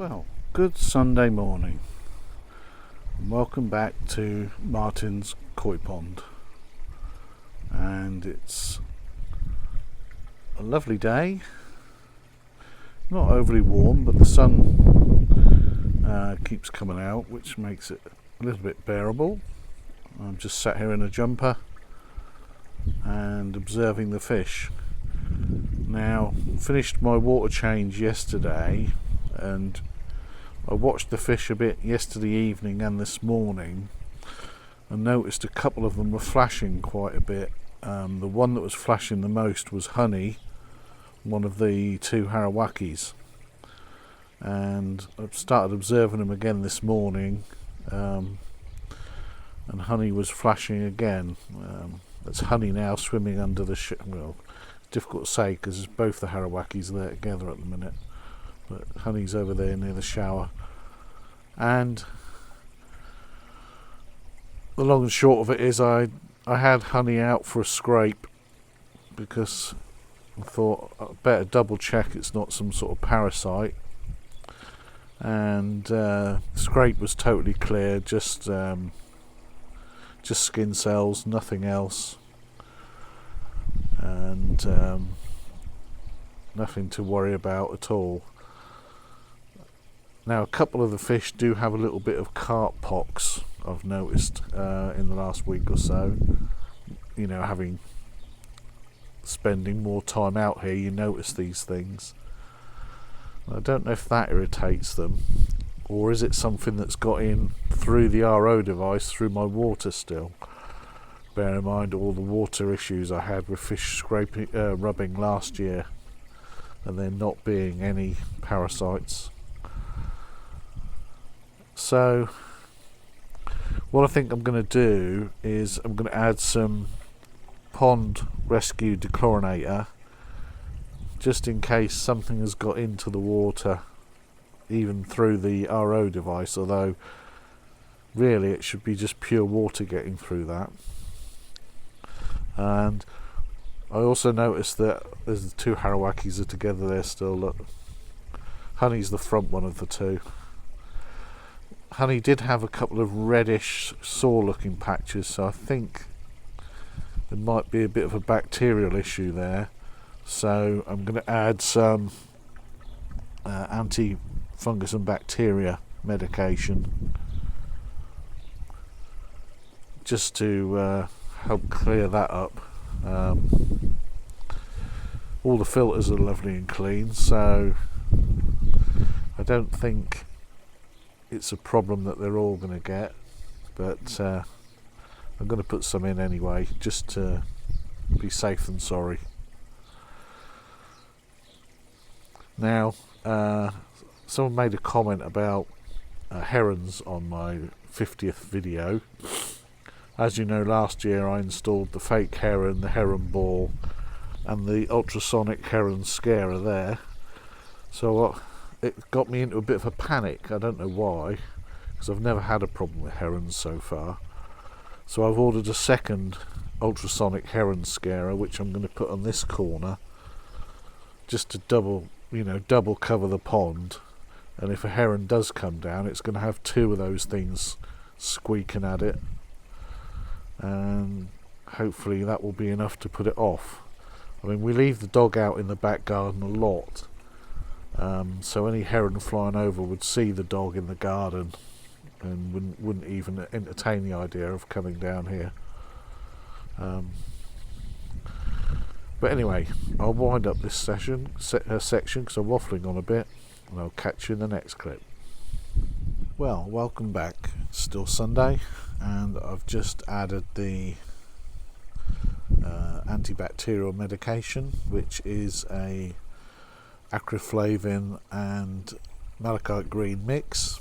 Well, good Sunday morning, and welcome back to Martin's koi pond. And it's a lovely day, not overly warm, but the sun keeps coming out, which makes it a little bit bearable. I'm just sat here in a jumper and observing the fish. Now, finished my water change yesterday, and I watched the fish a bit yesterday evening and this morning, and noticed a couple of them were flashing quite a bit. The one that was flashing the most was Honey, one of the two Harawakis, and I've started observing them again this morning, and Honey was flashing again. That's Honey now swimming under the well, difficult to say because both the Harawakis are there together at the minute, but Honey's over there near the shower. And the long and short of it is I had Honey out for a scrape because I thought I'd better double check it's not some sort of parasite, and scrape was totally clear, just skin cells, nothing else, and nothing to worry about at all. Now, a couple of the fish do have a little bit of carp pox, I've noticed in the last week or so. You know, spending more time out here, you notice these things. I don't know if that irritates them, or is it something that's got in through the RO device, through my water still. Bear in mind all the water issues I had with fish rubbing last year, and there not being any parasites. So what I think I'm going to do is I'm going to add some pond rescue dechlorinator, just in case something has got into the water even through the RO device, although really it should be just pure water getting through that. And I also noticed that there's the two Harawakis are together there still. Look, Honey's the front one of the two. Honey did have a couple of reddish sore looking patches, so I think there might be a bit of a bacterial issue there. So I'm going to add some anti-fungus and bacteria medication just to help clear that up. All the filters are lovely and clean, so I don't think it's a problem that they're all going to get, but I'm going to put some in anyway, just to be safe than sorry. Now, someone made a comment about herons on my 50th video. As you know, last year I installed the fake heron, the heron ball, and the ultrasonic heron scarer there. So it got me into a bit of a panic. I don't know why, because I've never had a problem with herons so far. So I've ordered a second ultrasonic heron scarer, which I'm going to put on this corner, just to double cover the pond. And if a heron does come down, it's going to have two of those things squeaking at it, and hopefully that will be enough to put it off. I mean, we leave the dog out in the back garden a lot, so any heron flying over would see the dog in the garden and wouldn't even entertain the idea of coming down here. But anyway, I'll wind up this section because I'm waffling on a bit, and I'll catch you in the next clip. Well, welcome back. It's still Sunday, and I've just added the antibacterial medication, which is a acroflavin and malachite green mix.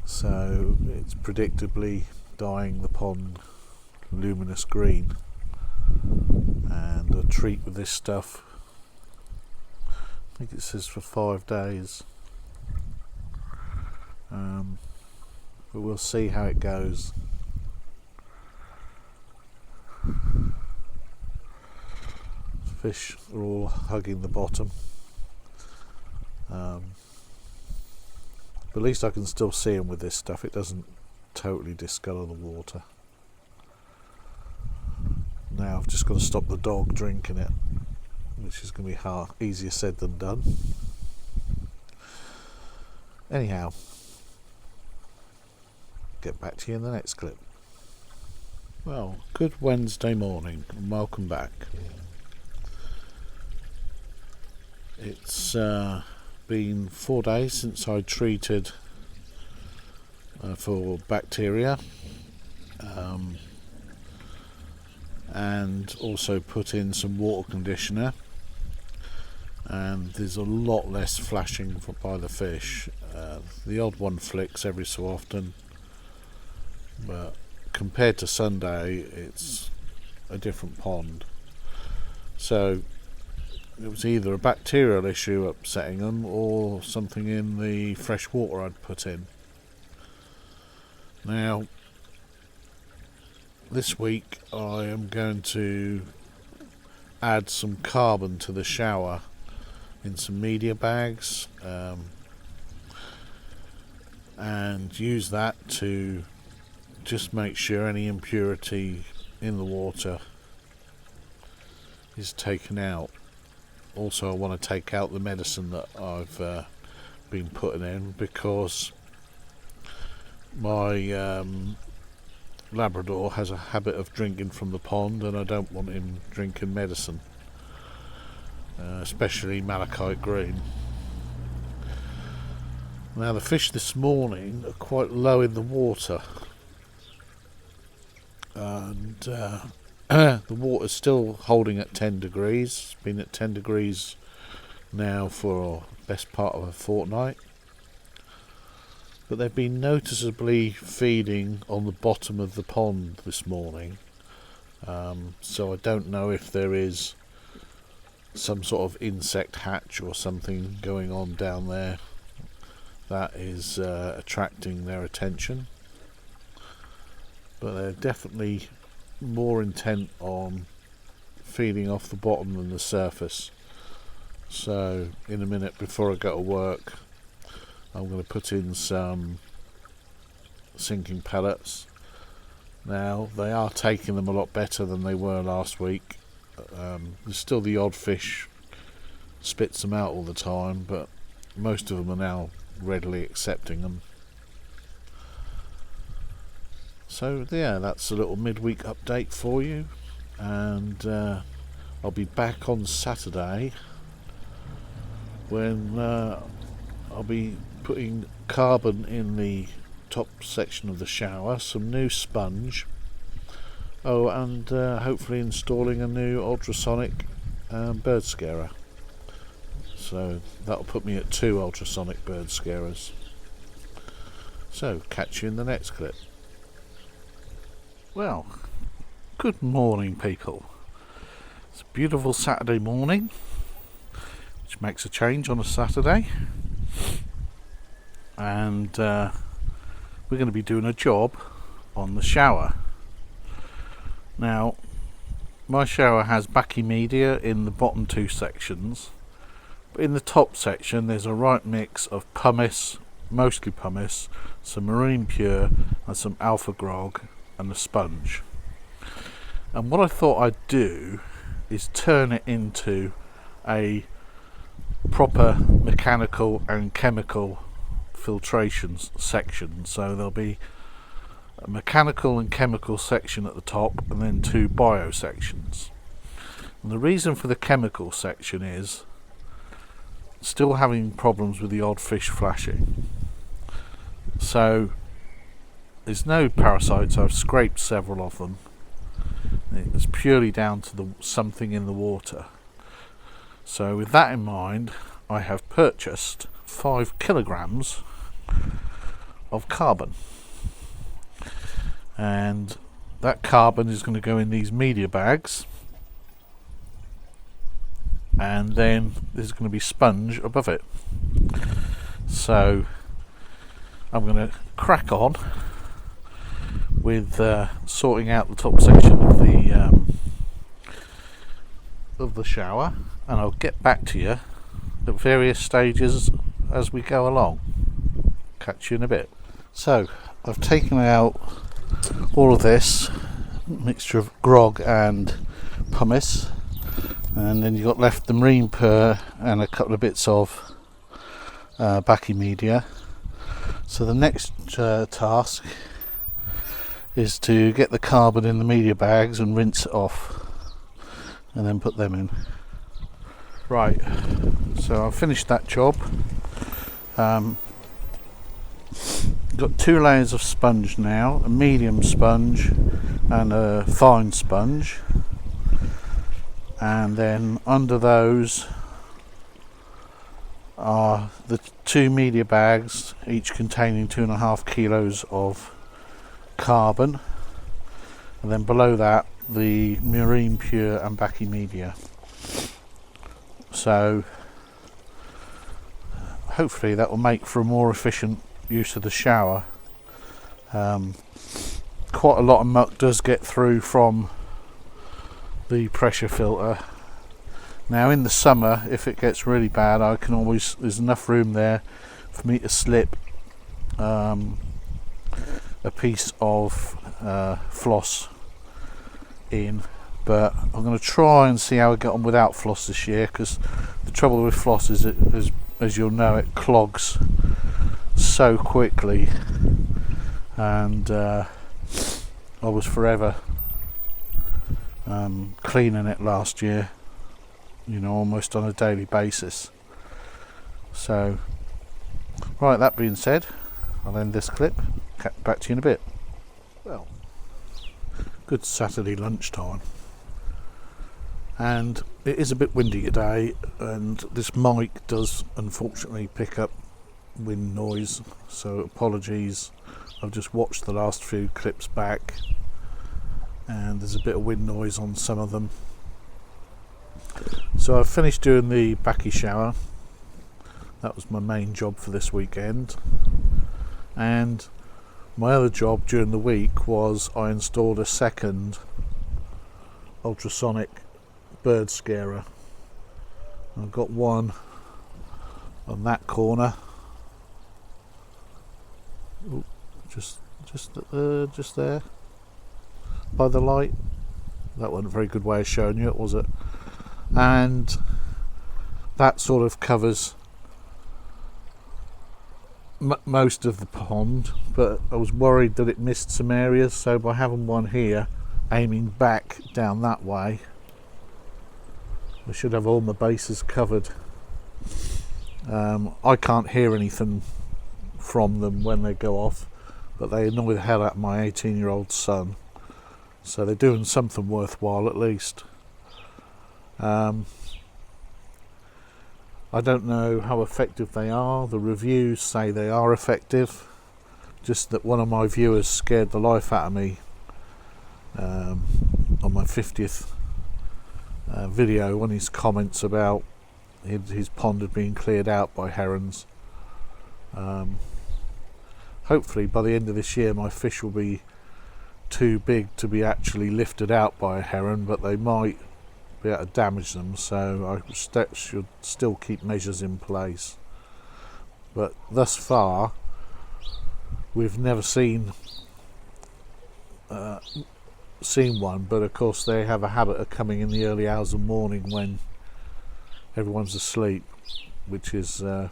So it's predictably dyeing the pond luminous green, and I treat with this stuff, I think it says for 5 days, but we'll see how it goes. Fish are all hugging the bottom. But at least I can still see them with this stuff. It doesn't totally discolour the water. Now I've just got to stop the dog drinking it, which is going to be easier said than done. Anyhow, get back to you in the next clip. Well, good Wednesday morning and welcome back. It's been 4 days since I treated for bacteria and also put in some water conditioner, and there's a lot less flashing by the fish. The odd one flicks every so often, but compared to Sunday it's a different pond. So it was either a bacterial issue upsetting them or something in the fresh water I'd put in. Now this week I am going to add some carbon to the shower in some media bags, and use that to just make sure any impurity in the water is taken out. Also I want to take out the medicine that I've been putting in, because my Labrador has a habit of drinking from the pond and I don't want him drinking medicine, especially malachite green. Now the fish this morning are quite low in the water, and the water's still holding at 10 degrees. It's been at 10 degrees now for the best part of a fortnight. But they've been noticeably feeding on the bottom of the pond this morning. So I don't know if there is some sort of insect hatch or something going on down there that is attracting their attention. But they're definitely more intent on feeding off the bottom than the surface. So in a minute, before I go to work, I'm going to put in some sinking pellets. Now they are taking them a lot better than they were last week. There's still the odd fish spits them out all the time, but most of them are now readily accepting them. So yeah, that's a little midweek update for you, and I'll be back on Saturday when I'll be putting carbon in the top section of the shower, some new sponge, and hopefully installing a new ultrasonic bird scarer. So that'll put me at 2 ultrasonic bird scarers. So catch you in the next clip. Well, good morning people. It's a beautiful Saturday morning, which makes a change on a Saturday, and we're going to be doing a job on the shower. Now my shower has backy media in the bottom 2 sections, but in the top section there's a right mix of pumice, mostly pumice, some marine pure and some alpha grog and a sponge. And what I thought I'd do is turn it into a proper mechanical and chemical filtration section. So there'll be a mechanical and chemical section at the top, and then 2 bio sections. And the reason for the chemical section is still having problems with the odd fish flashing. So there's no parasites. I've scraped several of them. It's purely down to something in the water. So with that in mind, I have purchased 5 kilograms of carbon, and that carbon is going to go in these media bags, and then there's going to be sponge above it. So I'm going to crack on with sorting out the top section of the shower, and I'll get back to you at various stages as we go along. catch you in a bit. So I've taken out all of this mixture of grog and pumice, and then you've got left the marine purr and a couple of bits of baccy media. So the next task is to get the carbon in the media bags and rinse it off and then put them in. Right, so I've finished that job. Got 2 layers of sponge now, a medium sponge and a fine sponge, and then under those are the 2 media bags, each containing 2.5 kilos of carbon, and then below that the marine pure and baccy media. So hopefully that will make for a more efficient use of the shower. Quite a lot of muck does get through from the pressure filter. Now in the summer, if it gets really bad, I can always, there's enough room there for me to slip a piece of floss in, but I'm going to try and see how I get on without floss this year, because the trouble with floss is, as you'll know, it clogs so quickly, and I was forever cleaning it last year, you know, almost on a daily basis. So right, that being said, I'll end this clip, back to you in a bit. Well, good Saturday lunchtime, and it is a bit windy today, and this mic does unfortunately pick up wind noise, so apologies. I've just watched the last few clips back and there's a bit of wind noise on some of them. So I've finished doing the baccy shower. That was my main job for this weekend, and my other job during the week was I installed a second ultrasonic bird scarer. I've got one on that corner. Ooh, just there by the light. That wasn't a very good way of showing you it, was it? And that sort of covers most of the pond, but I was worried that it missed some areas, so by having one here aiming back down that way, I should have all my bases covered. I can't hear anything from them when they go off, but they annoy the hell out of my 18-year-old son, so they're doing something worthwhile at least. I don't know how effective they are. The reviews say they are effective, just that one of my viewers scared the life out of me on my 50th video on his comments about his pond had been cleared out by herons. Hopefully by the end of this year my fish will be too big to be actually lifted out by a heron, but they might be able to damage them, so I should still keep measures in place. But thus far we've never seen one, but of course they have a habit of coming in the early hours of the morning when everyone's asleep, which is why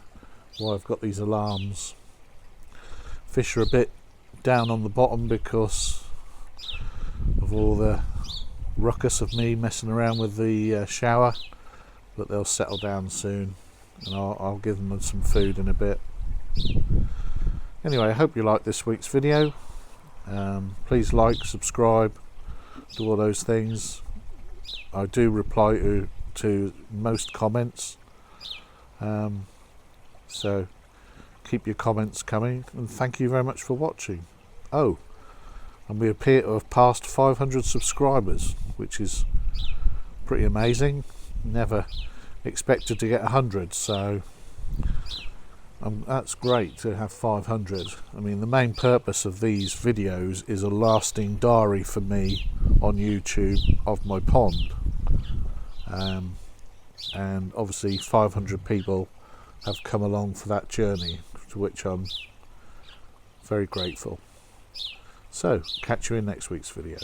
I've got these alarms. Fish are a bit down on the bottom because of all the ruckus of me messing around with the shower, but they'll settle down soon, and I'll give them some food in a bit. Anyway, I hope you liked this week's video. Please like, subscribe, do all those things. I do reply to most comments, so keep your comments coming, and thank you very much for watching. Oh, and we appear to have passed 500 subscribers, which is pretty amazing. Never expected to get 100, so that's great to have 500. I mean, the main purpose of these videos is a lasting diary for me on YouTube of my pond, and obviously 500 people have come along for that journey, to which I'm Very grateful. So, catch you in next week's video.